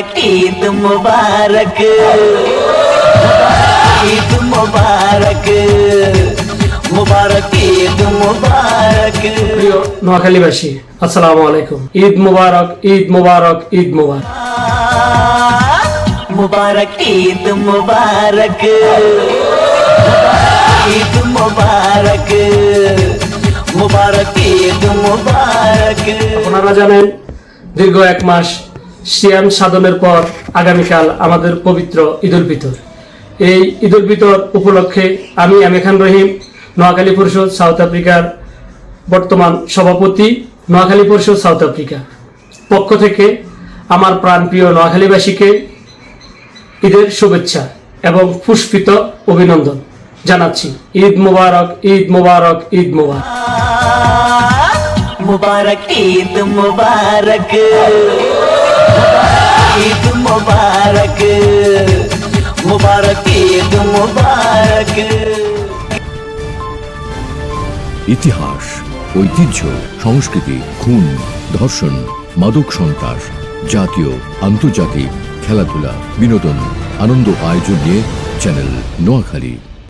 मुबारक ईद मुबारक ईद मुबारक मुबारक ईद मुबारक। প্রিয় নোয়াখালীবাসী, আসসালামু আলাইকুম। ঈদ মুবারক, ঈদ মুবারক, ঈদ মুবারক। मुबारक ईद मुबारक ईद मुबारक मुबारक ईद मुबारक। আপনারা জানেন, দীর্ঘ এক মাস সিয়াম সাধনের পর আগামীকাল আমাদের পবিত্র ঈদ উল ফিতর। এই ঈদ উল ফিতর উপলক্ষে আমি খান রহিম, নোয়াখালী পরিষদ সাউথ আফ্রিকার বর্তমান সভাপতি, নোয়াখালী পরিষদ সাউথ আফ্রিকা পক্ষ থেকে আমার প্রাণপ্রিয় নোয়াখালীবাসীকে ঈদের শুভেচ্ছা এবং পুষ্পিত অভিনন্দন জানাচ্ছি। ঈদ মুবারক, ঈদ মুবারক, ঈদ মুবারক। मुबारक ईद मुबारक ईद मुबारक मुबारक ईद मुबारक। ইতিহাস, ঐতিহ্য, সংস্কৃতি, খুন, ধর্ষণ, মাদক সন্ত্রাস, জাতীয় আন্তর্জাতিক খেলাধুলা, বিনোদন, আনন্দ আয়োজন নিয়ে চ্যানেল নোয়াখালী।